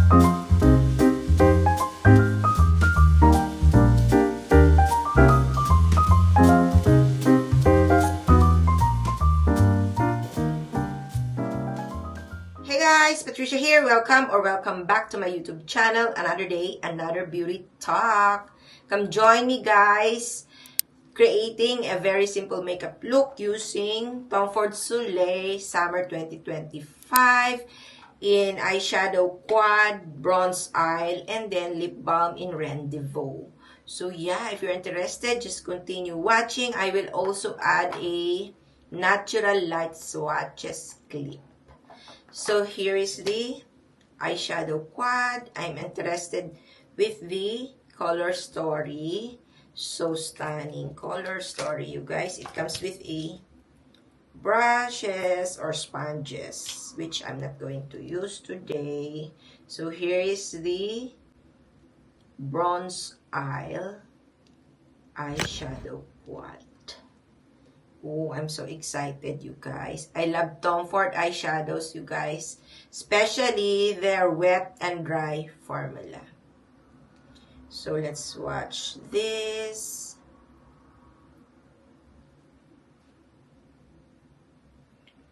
Hey guys, Patricia here. Welcome back to my YouTube channel. Another day, another beauty talk. Come join me guys, creating a very simple makeup look using Tom Ford Soleil Summer 2025 in eyeshadow quad, bronze isle, and then lip balm in Rendezvous. So yeah, if you're interested, just continue watching. I will also add a natural light swatches clip. So here is the eyeshadow quad. I'm interested with the color story. So stunning color story, you guys. It comes with a brushes or sponges, which I'm not going to use today. So here is the bronze isle eyeshadow quad. Oh, I'm so excited, you guys. I love Tom Ford eyeshadows, you guys. Especially their wet and dry formula. So, let's watch this.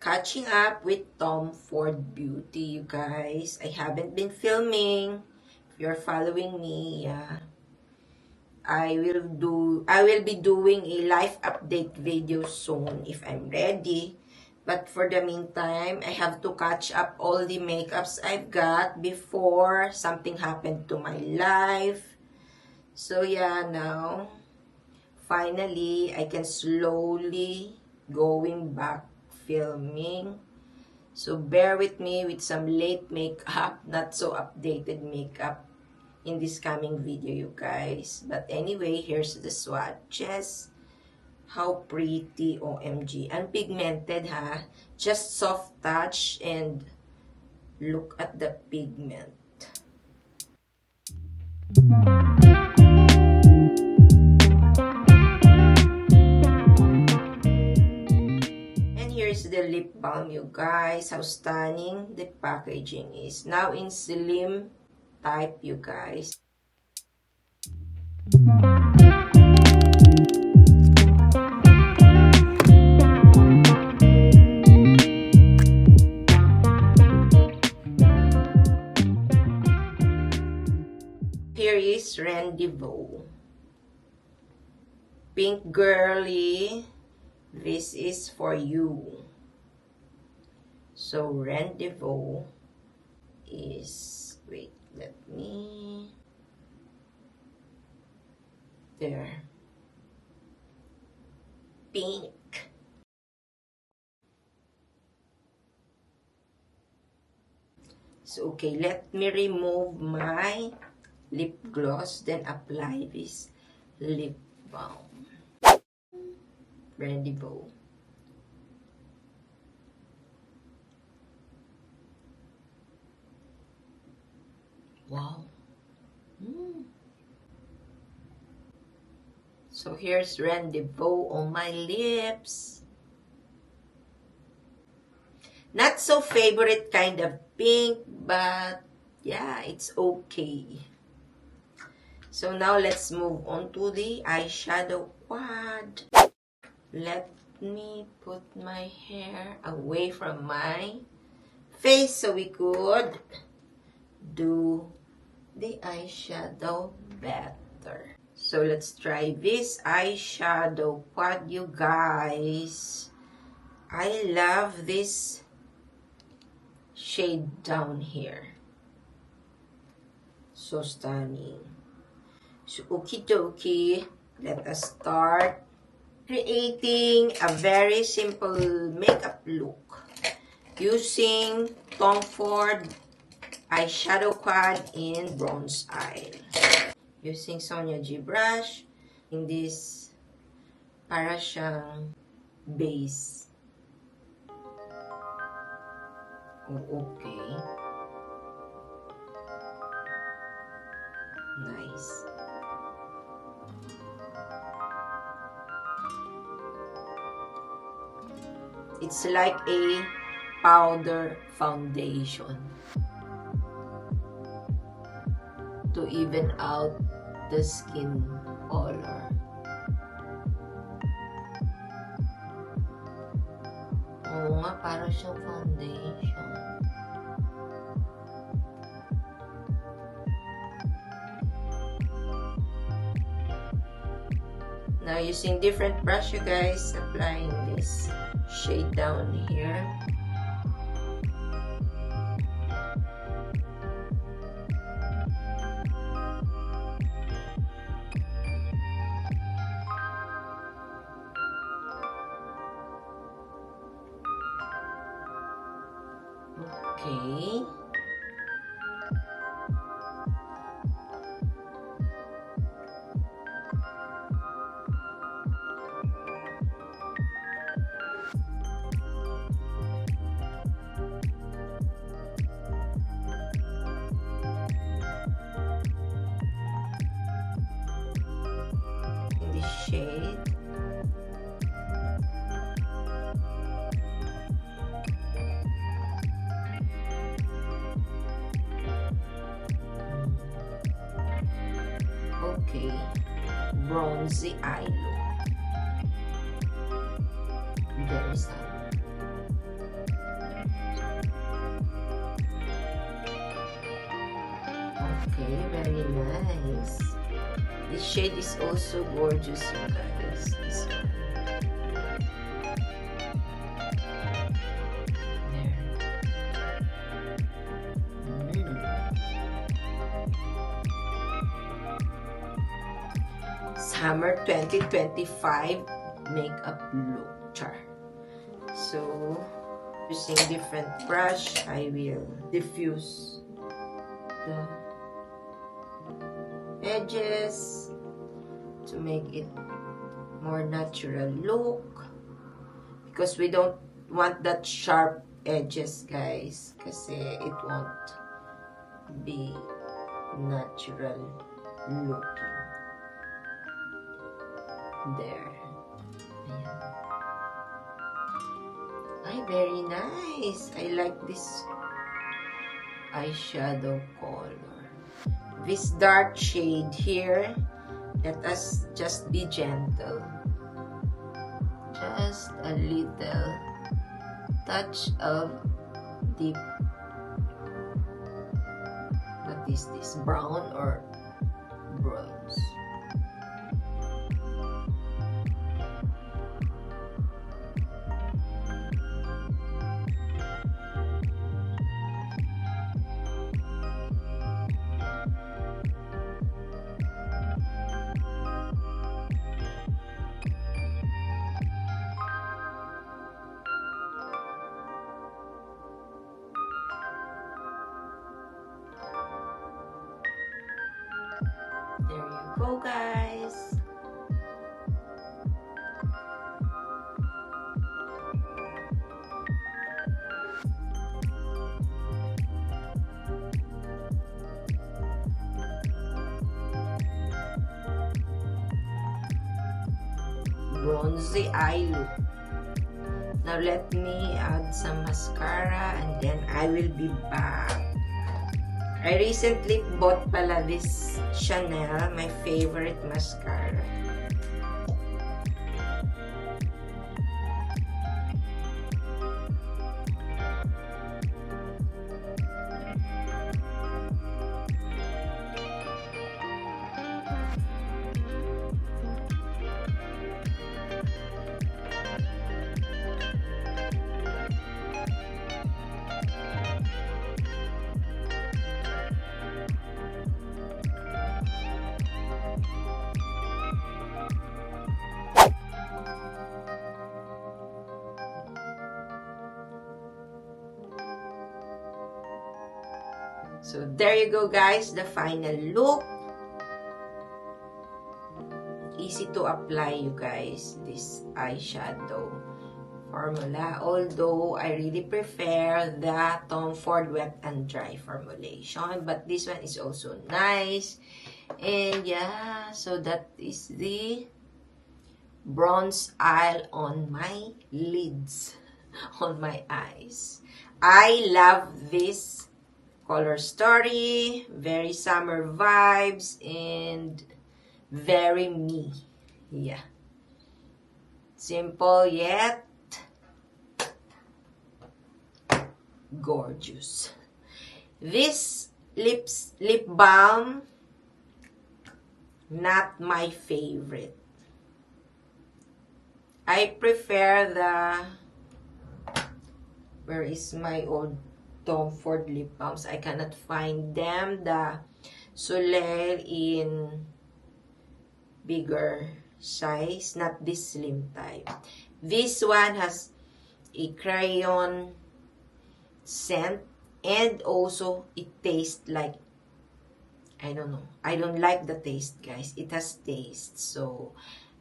Catching up with Tom Ford Beauty, you guys. I haven't been filming. If you're following me, yeah. I will be doing a live update video soon if I'm ready. But for the meantime, I have to catch up all the makeups I've got before something happened to my life. So yeah, now finally I can slowly going back filming. So bear with me with some late makeup, not so updated makeup in this coming video, you guys. But anyway, here's the swatches. How pretty, OMG. Unpigmented, ha? Just soft touch and look at the pigment. And here's the lip balm, you guys. How stunning the packaging is. Now in slim type, you guys. Here is Rendezvous. Pink girly, this is for you. So Rendezvous is, wait, let me, there, pink. So okay, let me remove my lip gloss, then apply this lip balm. Rendezvous. Wow. So here's Rendezvous on my lips. Not so favorite kind of pink, but yeah, it's okay. So now let's move on to the eyeshadow quad. Let me put my hair away from my face so we could do the eyeshadow better. So let's try this eyeshadow quad, you guys. I love this shade down here. So stunning. So okie dokie, let us start creating a very simple makeup look using Tom Ford eyeshadow quad in bronze isle. Using Sonia G brush in this para siyang base. Oh, okay. Nice. It's like a powder foundation. to even out the skin color. Oo nga, parang siyang foundation. Now, using different brush, you guys, applying this shade down here. Okay. In this shade. Okay, bronzy eye look. Very sad. Okay, very nice. This shade is also gorgeous, you guys. This one. Summer 2025 makeup look char. So, using different brush, I will diffuse the edges to make it more natural look, because we don't want that sharp edges, guys, kasi it won't be natural looking. There. Ayan. Ay, very nice. I like this eyeshadow color. This dark shade here, let us just be gentle. Just a little touch of deep, what is this, brown or bronze? There you go, guys. Bronzy eye look. Now let me add some mascara and then I will be back. I recently bought pala this Chanel, my favorite mascara. So there you go, guys, the final look. Easy to apply, you guys, this eyeshadow formula. Although I really prefer the Tom Ford Wet and Dry formulation, but this one is also nice. And yeah, so that is the bronze eye on my lids, on my eyes. I love this Color Story, very summer vibes, and very me. Yeah. Simple yet gorgeous. This lip balm, not my favorite. I prefer the, where is my old Tom Ford lip balms? I cannot find them. The Soleil in bigger size, not this slim type. This one has a crayon scent, and also it tastes like, I don't know. I don't like the taste, guys. It has taste. So,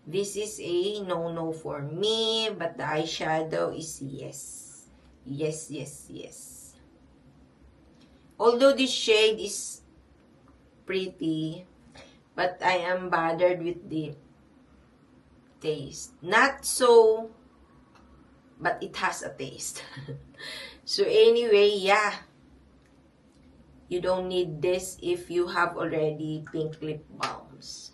this is a no-no for me. But the eyeshadow is yes. Yes, yes, yes. Although this shade is pretty, but I am bothered with the taste. Not so, but it has a taste. So anyway, yeah. You don't need this if you have already pink lip balms.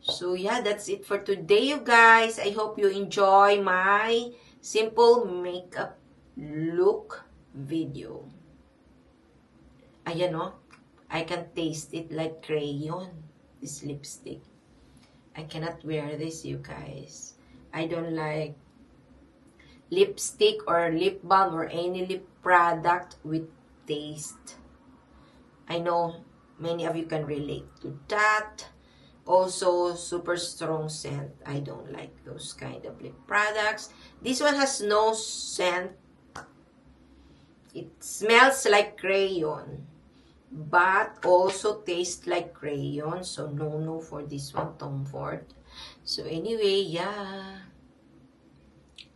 So yeah, that's it for today, you guys. I hope you enjoy my simple makeup look video. Ayan o. I can taste it like crayon. This lipstick. I cannot wear this, you guys. I don't like lipstick or lip balm or any lip product with taste. I know many of you can relate to that. Also, super strong scent. I don't like those kind of lip products. This one has no scent. It smells like crayon, but also tastes like crayon. So, no for this one, Tom Ford. So, anyway, yeah.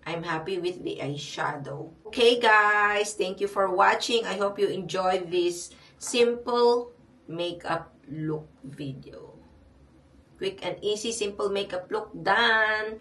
I'm happy with the eyeshadow. Okay, guys. Thank you for watching. I hope you enjoyed this simple makeup look video. Quick and easy, simple makeup look done.